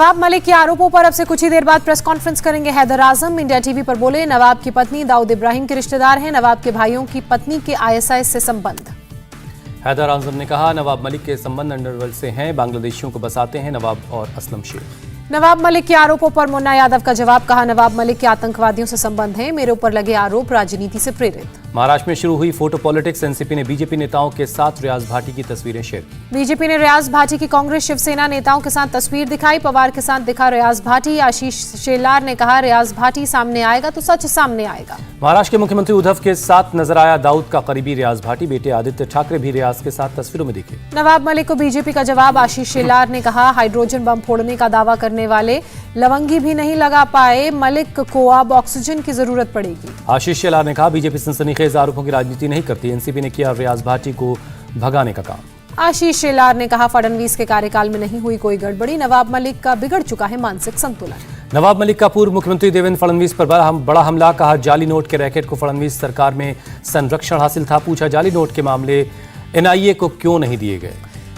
नवाब मलिक के आरोपों पर अब से कुछ ही देर बाद प्रेस कॉन्फ्रेंस करेंगे हैदर आजम। इंडिया टीवी पर बोले, नवाब की पत्नी दाऊद इब्राहिम के रिश्तेदार हैं, नवाब के भाइयों की पत्नी के ISIS से संबंध। हैदर आजम ने कहा, नवाब मलिक के संबंध अंडरवर्ल्ड से हैं, बांग्लादेशियों को बसाते हैं नवाब और असलम शेख। नवाब मलिक के आरोपों पर मुन्ना यादव का जवाब, कहा नवाब मलिक के आतंकवादियों से संबंध है, मेरे ऊपर लगे आरोप राजनीति से प्रेरित। महाराष्ट्र में शुरू हुई फोटो पॉलिटिक्स, एनसीपी ने बीजेपी नेताओं के साथ रियाज भाटी की तस्वीरें शेयर की। बीजेपी ने रियाज भाटी की कांग्रेस शिवसेना नेताओं के साथ तस्वीर दिखाई, पवार के साथ दिखा रियाज भाटी। आशीष शेलार ने कहा, रियाज भाटी सामने आएगा तो सच सामने आएगा। महाराष्ट्र के मुख्यमंत्री उद्धव के साथ नजर आया दाऊद का करीबी रियाज भाटी, बेटे आदित्य ठाकरे भी रियाज के साथ तस्वीरों में दिखे। नवाब मलिक को बीजेपी का जवाब, आशीष शेलार ने कहा, हाइड्रोजन बम फोड़ने का दावा करने वाले लवंगी भी नहीं लगा पाए, मलिक को अब ऑक्सीजन की जरूरत पड़ेगी। आशीष शेलार ने कहा, बीजेपी सनसनीखेज आरोपों की राजनीति नहीं करती, एनसीपी ने किया रियाज भाटी को भगाने का काम। आशीष शेलार ने कहा, फडणवीस के कार्यकाल में नहीं हुई कोई गड़बड़ी, नवाब मलिक का बिगड़ चुका है मानसिक संतुलन। नवाब मलिक का पूर्व मुख्यमंत्री देवेंद्र फडणवीस पर बड़ा हमला, कहा जाली नोट के रैकेट को फडणवीस सरकार में संरक्षण हासिल था, पूछा जाली नोट के मामले NIA को क्यों नहीं दिए गए।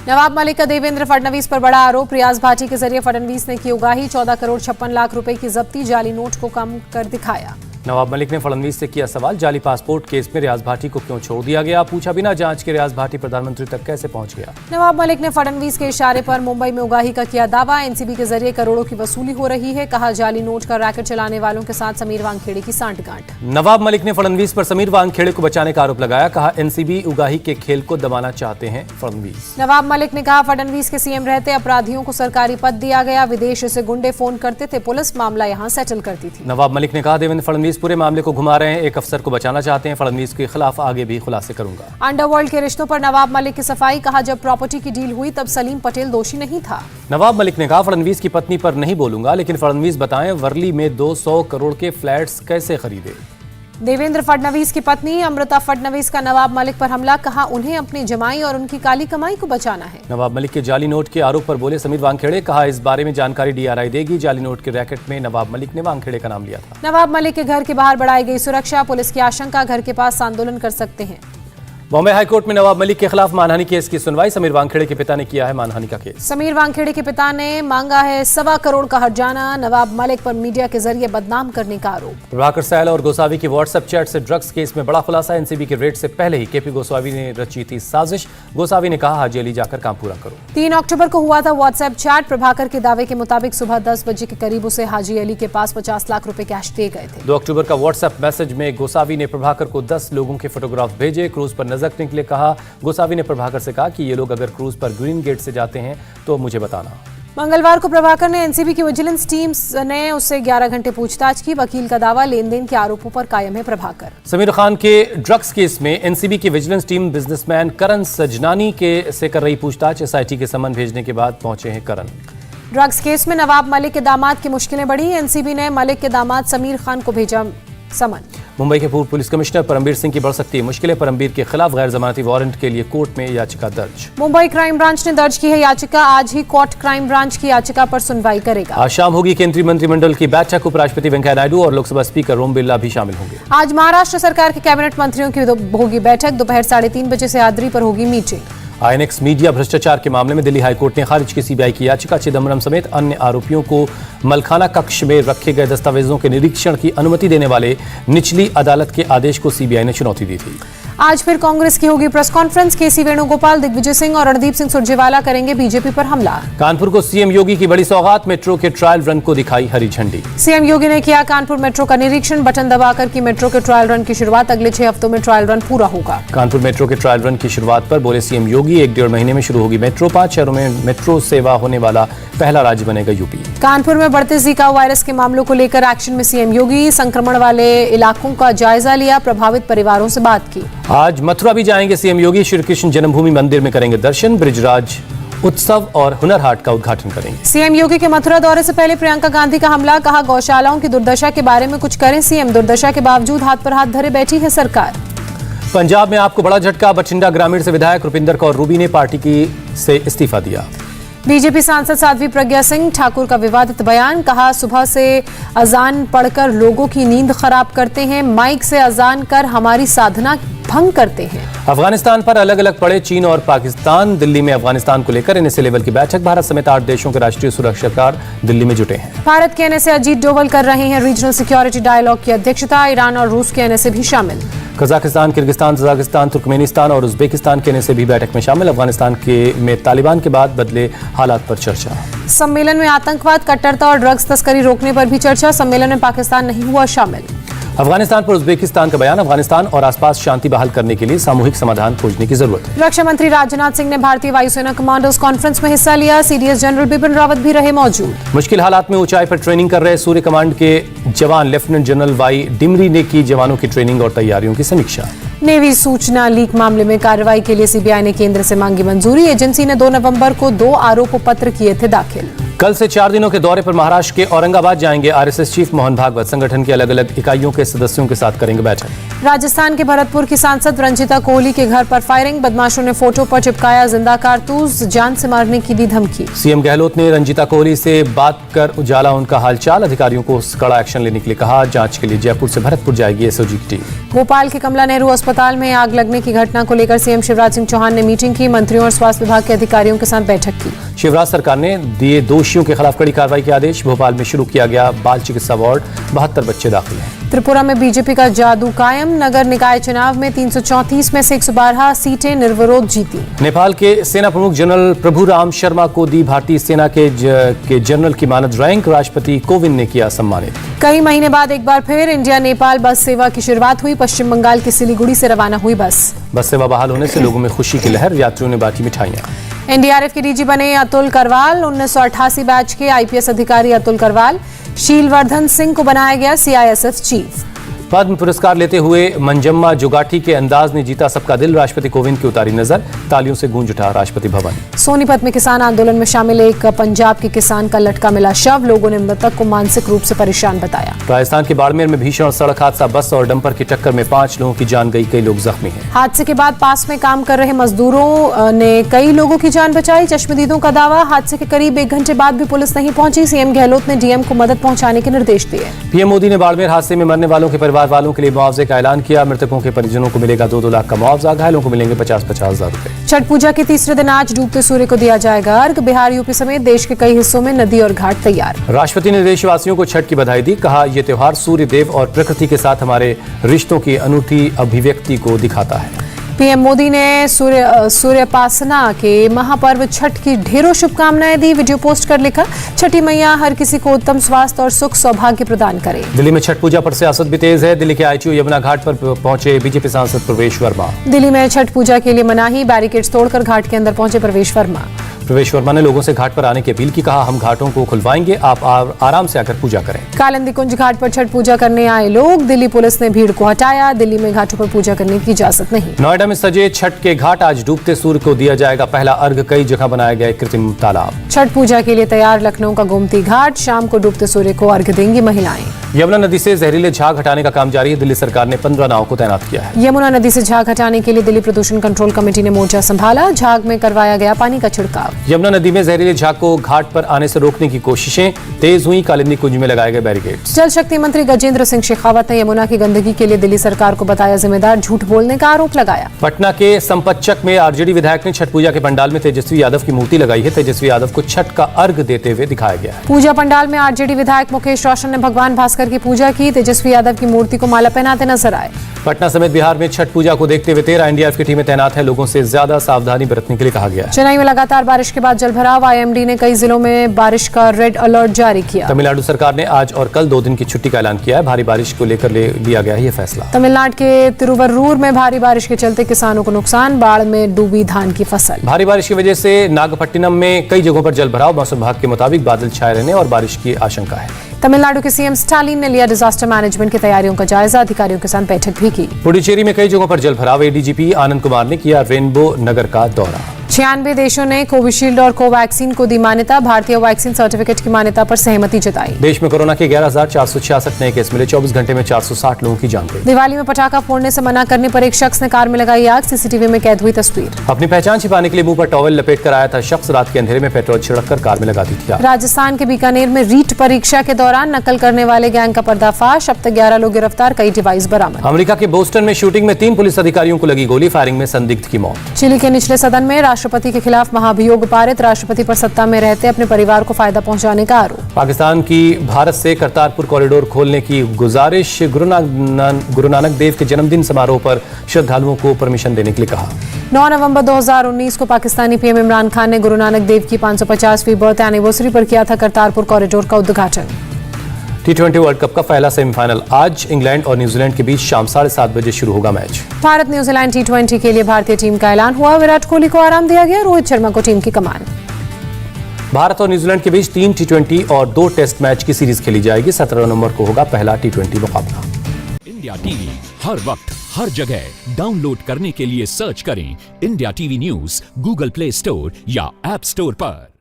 नवाब मलिक का देवेंद्र फडणवीस पर बड़ा आरोप, रियाज भाटी के जरिए फडणवीस ने की उगाही, 14 करोड़ 56 लाख रुपए की जब्ती, जाली नोट को कम कर दिखाया। नवाब मलिक ने फडणवीस से किया सवाल, जाली पासपोर्ट केस में रियाज भाटी को क्यों छोड़ दिया गया, पूछा बिना जांच के रियाज भाटी प्रधानमंत्री तक कैसे पहुंच गया। नवाब मलिक ने फडणवीस के इशारे पर मुंबई में उगाही का किया दावा, एनसीबी के जरिए करोड़ों की वसूली हो रही है, कहा जाली नोट का रैकेट चलाने वालों के साथ समीर वानखेड़े की सांठगांठ। नवाब मलिक ने फडणवीस पर समीर वानखेड़े को बचाने का आरोप लगाया, कहा एनसीबी उगाही के खेल को दबाना चाहते हैं फडणवीस। नवाब मलिक ने कहा, फडणवीस के सीएम रहते अपराधियों को सरकारी पद दिया गया, विदेश से गुंडे फोन करते थे, पुलिस मामला यहां सेटल करती थी। नवाब मलिक ने कहा, देवेंद्र फडणवीस पूरे मामले को घुमा रहे हैं, एक अफसर को बचाना चाहते हैं, फडणवीस के खिलाफ आगे भी खुलासे करूंगा। अंडरवर्ल्ड के रिश्तों पर नवाब मलिक की सफाई, कहा जब प्रॉपर्टी की डील हुई तब सलीम पटेल दोषी नहीं था। नवाब मलिक ने कहा, फडणवीस की पत्नी पर नहीं बोलूंगा, लेकिन फडणवीस बताएं वर्ली में 200 करोड़ के फ्लैट्स कैसे खरीदे। देवेंद्र फडणवीस की पत्नी अमृता फडणवीस का नवाब मलिक पर हमला, कहा उन्हें अपनी जमाई और उनकी काली कमाई को बचाना है। नवाब मलिक के जाली नोट के आरोप पर बोले समीर वानखेड़े, कहा इस बारे में जानकारी DRI देगी, जाली नोट के रैकेट में नवाब मलिक ने वानखेड़े का नाम लिया था। नवाब मलिक के घर के बाहर बढ़ाई गई सुरक्षा, पुलिस की आशंका घर के पास आंदोलन कर सकते हैं। बॉम्बे हाईकोर्ट में नवाब मलिक के खिलाफ मानहानि केस की सुनवाई, समीर वानखेड़े के पिता ने किया है मानहानि का केस। समीर वानखेड़े के पिता ने मांगा है 1.25 करोड़ का हर्जाना, नवाब मलिक पर मीडिया के जरिए बदनाम करने का आरोप। प्रभाकर सैल और गोसावी की व्हाट्सएप चैट से ड्रग्स केस में बड़ा खुलासा, एनसीबी के रेड से पहले ही KP गोसावी ने रची थी साजिश, गोसावी ने कहा हाजी अली जाकर काम पूरा करो। 3 अक्टूबर को हुआ था व्हाट्सएप चैट, प्रभाकर के दावे के मुताबिक सुबह 10 बजे के करीब उसे हाजी अली के पास 50 लाख रुपए कैश दिए गए थे। 2 अक्टूबर का व्हाट्सएप मैसेज में गोसावी ने प्रभाकर को 10 लोगों के फोटोग्राफ भेजे, क्रूज पर नजर रखने के लिए कहा। गोसावी ने प्रभाकर से कहा कि ये लोग अगर क्रूज पर ग्रीन गेट से जाते हैं तो मुझे बताना। मंगलवार को प्रभाकर ने एनसीबी की विजिलेंस टीम ने उससे 11 घंटे पूछताछ की, वकील का दावा लेन देन के आरोपों पर कायम है प्रभाकर। समीर खान के ड्रग्स केस में एनसीबी की विजिलेंस टीम बिजनेसमैन करण सजनानी से कर रही पूछताछ, SIT के समन भेजने के बाद पहुंचे हैं करण। ड्रग्स केस में नवाब मलिक के दामाद की मुश्किलें बढ़ी, एनसीबी ने मलिक के दामाद समीर खान को भेजा समन। मुंबई के पूर्व पुलिस कमिश्नर परमबीर सिंह की बढ़ सकती है मुश्किलें, परमबीर के खिलाफ गैर जमानती वारंट के लिए कोर्ट में याचिका दर्ज। मुंबई क्राइम ब्रांच ने दर्ज की है याचिका, आज ही कोर्ट क्राइम ब्रांच की याचिका पर सुनवाई करेगा। आज शाम होगी केंद्रीय मंत्रिमंडल की बैठक, उपराष्ट्रपति वेंकैया नायडू और लोकसभा स्पीकर ओम बिरला भी शामिल होंगे। आज महाराष्ट्र सरकार के कैबिनेट मंत्रियों की होगी बैठक, दोपहर 3:30 बजे से आद्री पर होगी मीटिंग। INX मीडिया भ्रष्टाचार के मामले में दिल्ली हाईकोर्ट ने खारिज की CBI की याचिका, चिदम्बरम समेत अन्य आरोपियों को मलखाना कक्ष में रखे गए दस्तावेजों के निरीक्षण की अनुमति देने वाले निचली अदालत के आदेश को CBI ने चुनौती दी थी। आज फिर कांग्रेस की होगी press conference, KC Venugopal, Digvijay Singh और रणदीप सिंह सुरजेवाला करेंगे बीजेपी पर हमला। कानपुर को CM योगी की बड़ी सौगात, मेट्रो के ट्रायल रन को दिखाई हरी झंडी। CM योगी ने किया कानपुर मेट्रो का निरीक्षण, बटन दबाकर की मेट्रो के ट्रायल रन की शुरुआत, अगले 6 हफ्तों में ट्रायल रन पूरा होगा। कानपुर मेट्रो के ट्रायल रन की शुरुआत पर बोले CM योगी, 1-1.5 महीने में शुरू होगी मेट्रो, 5 शहरों में मेट्रो सेवा होने वाला पहला राज्य बनेगा यूपी। कानपुर में बढ़ते जीका वायरस के मामलों को लेकर एक्शन में CM योगी, संक्रमण वाले इलाकों का जायजा लिया, प्रभावित परिवारों से बात की। आज मथुरा भी जाएंगे CM योगी, श्री कृष्ण जन्मभूमि मंदिर में करेंगे दर्शन, ब्रिजराज उत्सव और हुनर हाट का उद्घाटन करेंगे। CM योगी के मथुरा दौरे से पहले प्रियंका गांधी का हमला, कहा गौशालाओं की दुर्दशा के बारे में कुछ करें CM, दुर्दशा के बावजूद हाथ पर हाथ धरे बैठी है सरकार। पंजाब में आपको बड़ा झटका, बठिंडा ग्रामीण से विधायक रुपिंदर कौर रूबी ने पार्टी से इस्तीफा दिया। बीजेपी सांसद साध्वी प्रज्ञा सिंह ठाकुर का विवादित बयान, कहा सुबह से अजान पढ़कर लोगों की नींद खराब करते हैं, माइक से अजान कर हमारी साधना भंग करते हैं। अफगानिस्तान पर अलग अलग पड़े चीन और पाकिस्तान। दिल्ली में अफगानिस्तान को लेकर एनएसए लेवल की बैठक। भारत समेत 8 देशों के राष्ट्रीय सुरक्षाकार दिल्ली में जुटे हैं। भारत के एनएसए अजीत डोवल कर रहे हैं रीजनल सिक्योरिटी डायलॉग की अध्यक्षता। ईरान और रूस के एनएसए भी शामिल। कजाकिस्तान, किर्गिस्तान, तजाकिस्तान, तुर्कमेनिस्तान और उज्बेकिस्तान के एनएसए भी बैठक में शामिल। अफगानिस्तान में तालिबान के बाद बदले हालात पर चर्चा। सम्मेलन में आतंकवाद, कट्टरता और ड्रग्स तस्करी रोकने पर भी चर्चा। सम्मेलन में पाकिस्तान नहीं हुआ शामिल। अफगानिस्तान पर उज्बेकिस्तान का बयान। अफगानिस्तान और आसपास शांति बहाल करने के लिए सामूहिक समाधान खोजने की जरूरत है। रक्षा मंत्री राजनाथ सिंह ने भारतीय वायुसेना कमांडर्स कॉन्फ्रेंस में हिस्सा लिया। सीडीएस जनरल बिपिन रावत भी रहे मौजूद। मुश्किल हालात में ऊंचाई पर ट्रेनिंग कर रहे सूर्य कमांड के जवान लेफ्टिनेंट जनरल वाई डिमरी ने की जवानों की ट्रेनिंग और तैयारियों की समीक्षा। नेवी सूचना लीक मामले में कार्रवाई के लिए सीबीआई ने केंद्र से मांगी मंजूरी। एजेंसी ने 2 नवंबर को 2 आरोप पत्र किए थे दाखिल। कल से 4 दिनों के दौरे पर महाराष्ट्र के औरंगाबाद जाएंगे आरएसएस चीफ मोहन भागवत। संगठन की अलग अलग इकाइयों के सदस्यों के साथ करेंगे बैठक। राजस्थान के भरतपुर की सांसद रंजीता कोहली के घर पर फायरिंग। बदमाशों ने फोटो पर चिपकाया जिंदा कारतूस। जान से मारने की दी धमकी। सीएम गहलोत ने रंजीता कोहली से बात कर उजाला उनका हालचाल। अधिकारियों को कड़ा एक्शन लेने के लिए कहा। जांच के लिए जयपुर से भरतपुर जाएगी एसओजी की टीम। भोपाल के कमला नेहरू अस्पताल में आग लगने की घटना को लेकर सीएम शिवराज सिंह चौहान ने मीटिंग की। मंत्रियों और स्वास्थ्य विभाग के अधिकारियों के साथ बैठक की। शिवराज सरकार ने दिए दोषियों के खिलाफ कड़ी कार्रवाई के आदेश। भोपाल में शुरू किया गया बाल चिकित्सा वार्ड। 72 बच्चे दाखिल हैं। त्रिपुरा में बीजेपी का जादू कायम। नगर निकाय चुनाव में 334 में से 112 सीटें निर्विरोध जीती। नेपाल के सेना प्रमुख जनरल प्रभुराम शर्मा को दी भारतीय सेना के जनरल की मानद रैंक। राष्ट्रपति कोविंद ने किया सम्मानित। कई महीने बाद एक बार फिर इंडिया नेपाल बस सेवा की शुरुआत हुई। पश्चिम बंगाल के सिलीगुड़ी से रवाना हुई बस सेवा बहाल होने से लोगों में खुशी की लहर। यात्रियों ने बांटी मिठाइयां। एनडीआरएफ के डीजी बने अतुल करवाल। 1988 बैच के आईपीएस अधिकारी अतुल करवाल। शीलवर्धन सिंह को बनाया गया सीआईएसएफ चीफ। पद्म पुरस्कार लेते हुए मंजम्मा जोगाठी के अंदाज ने जीता सबका दिल। राष्ट्रपति कोविंद की उतारी नजर। तालियों से गूंज उठा राष्ट्रपति भवन। सोनीपत में किसान आंदोलन में शामिल एक पंजाब के किसान का लटका मिला शव। लोगों ने मृतक को मानसिक रूप से परेशान बताया। राजस्थान के बाड़मेर में भीषण सड़क हादसा। बस और डंपर की टक्कर में 5 लोगों की जान गई, कई लोग जख्मी हैं। हादसे के बाद पास में काम कर रहे मजदूरों ने कई लोगों की जान बचाई। चश्मदीदों का दावा। हादसे के करीब 1 घंटे बाद भी पुलिस नहीं पहुंची। सीएम गहलोत ने डीएम को मदद पहुंचाने के निर्देश दिए। पीएम मोदी ने बाड़मेर हादसे में मरने वालों के परिवार वालों के लिए मुआवजे का ऐलान किया। मृतकों के परिजनों को मिलेगा 2-2 लाख का मुआवजा। घायलों को मिलेंगे 50-50 हजार रुपए। छठ पूजा के तीसरे दिन आज डूबते सूर्य को दिया जाएगा अर्घ। बिहार, यूपी समेत देश के कई हिस्सों में नदी और घाट तैयार। राष्ट्रपति ने देशवासियों को छठ की बधाई दी। कहा, यह त्योहार सूर्य देव और प्रकृति के साथ हमारे रिश्तों की अनूठी अभिव्यक्ति को दिखाता है। पीएम मोदी ने सूर्योपासना के महापर्व छठ की ढेरों शुभकामनाएं दी। वीडियो पोस्ट कर लिखा, छठी मैया हर किसी को उत्तम स्वास्थ्य और सुख सौभाग्य प्रदान करे। दिल्ली में छठ पूजा पर सियासत भी तेज है। दिल्ली के आईटीओ यमुना घाट पर पहुंचे बीजेपी सांसद प्रवेश वर्मा। दिल्ली में छठ पूजा के लिए मनाही। बैरिकेड्स तोड़कर घाट के अंदर पहुंचे प्रवेश वर्मा। प्रवेश वर्मा ने लोगों से घाट पर आने की अपील की। कहा, हम घाटों को खुलवाएंगे, आप आराम से आकर पूजा करें। कालिंदी कुंज घाट पर छठ पूजा करने आए लोग। दिल्ली पुलिस ने भीड़ को हटाया। दिल्ली में घाटों पर पूजा करने की इजाजत नहीं। नोएडा में सजे छठ के घाट। आज डूबते सूर्य को दिया जाएगा पहला अर्घ। कई जगह बनाया गया कृत्रिम तालाब। छठ पूजा के लिए तैयार लखनऊ का गोमती घाट। शाम को डूबते सूर्य को अर्घ देंगी महिलाएं। यमुना नदी से जहरीले झाग हटाने का काम जारी है। दिल्ली सरकार ने 15 नाव को तैनात किया है। यमुना नदी से झाग हटाने के लिए दिल्ली प्रदूषण कंट्रोल कमेटी ने मोर्चा संभाला। झाग में करवाया गया पानी का छिड़काव। यमुना नदी में जहरीले झाग को घाट पर आने से रोकने की कोशिशें तेज हुई। कालिंदी कुंज में लगाए गए बैरिकेड्स। जल शक्ति मंत्री गजेंद्र सिंह शेखावत ने यमुना की गंदगी के लिए दिल्ली सरकार को बताया जिम्मेदार। झूठ बोलने का आरोप लगाया। पटना के संपतचक में आरजेडी विधायक ने छठ पूजा के पंडाल में तेजस्वी यादव की मूर्ति लगाई है। तेजस्वी यादव को छठ का अर्घ देते हुए दिखाया गया है। पूजा पंडाल में आरजेडी विधायक मुकेश रोशन ने भगवान भास्कर की पूजा की। तेजस्वी यादव की मूर्ति को माला पहनाते नजर आए। पटना समेत बिहार में छठ पूजा को देखते हुए 13 एनडीआरएफ की टीमें तैनात है। लोगों से ज्यादा सावधानी बरतने के लिए कहा गया है। चेन्नई में लगातार बारिश के बाद जलभराव। आईएमडी ने कई जिलों में बारिश का रेड अलर्ट जारी किया। तमिलनाडु सरकार ने आज और कल 2 दिन की छुट्टी का ऐलान किया है। भारी बारिश को लेकर लिया गया है यह फैसला। तमिलनाडु के तिरुवरूर में भारी बारिश के चलते किसानों को नुकसान। बाढ़ में डूबी धान की फसल। भारी बारिश की वजह से नागपट्टिनम में कई जगहों पर जलभराव। मौसम विभाग के मुताबिक बादल छाए रहने और बारिश की आशंका है। तमिलनाडु के सीएम स्टालिन ने लिया डिजास्टर मैनेजमेंट की तैयारियों का जायजा। अधिकारियों के साथ बैठक भी की। पुडुचेरी में कई जगहों पर जलभराव। एडीजीपी आनंद कुमार ने किया रेनबो नगर का दौरा। 96 देशों ने कोविशील्ड और कोवैक्सीन को दी मान्यता। भारतीय वैक्सीन सर्टिफिकेट की मान्यता पर सहमति जताई। देश में कोरोना के 11,466 नए केस मिले। 24 घंटे में 460 लोगों की जान गई। दिवाली में पटाखा फोड़ने से मना करने पर एक शख्स ने कार में लगाई आग। सीसीटीवी में कैद हुई तस्वीर। अपनी पहचान छिपाने के लिए मुंह पर टॉवेल लपेट कर आया था शख्स। रात के अंधेरे में पेट्रोल छिड़ककर कार में लगा दी थी आग। राजस्थान के बीकानेर में रीट परीक्षा के दौरान नकल करने वाले गैंग का पर्दाफाश। अब तक 11 लोग गिरफ्तार, कई डिवाइस बरामद। अमेरिका के बोस्टन में शूटिंग में 3 पुलिस अधिकारियों को लगी गोली। फायरिंग में संदिग्ध की मौत। चिली के निचले सदन में राष्ट्रपति के खिलाफ महाभियोग पारित। राष्ट्रपति पर सत्ता में रहते अपने परिवार को फायदा पहुंचाने का आरोप। पाकिस्तान की भारत से करतारपुर कॉरिडोर खोलने की गुजारिश। गुरु नानक देव के जन्मदिन समारोह पर श्रद्धालुओं को परमिशन देने के लिए कहा। 9 नवंबर 2019 को पाकिस्तानी पीएम इमरान खान ने गुरु नानक देव की 550वीं बर्थ एनिवर्सरी पर किया था करतारपुर कॉरिडोर का उद्घाटन। T20 वर्ल्ड कप का पहला सेमीफाइनल आज इंग्लैंड और न्यूजीलैंड के बीच शाम 7:30 बजे शुरू होगा मैच। भारत न्यूजीलैंड T20 के लिए भारतीय टीम का ऐलान हुआ। विराट कोहली को आराम दिया गया, रोहित शर्मा को टीम की कमान। भारत और न्यूजीलैंड के बीच 3 T20 और 2 टेस्ट मैच की सीरीज खेली जाएगी। 17 नवंबर को होगा पहला T20 मुकाबला। इंडिया टीवी हर वक्त हर जगह डाउनलोड करने के लिए सर्च करें India TV news Google play store या ऐप स्टोर पर।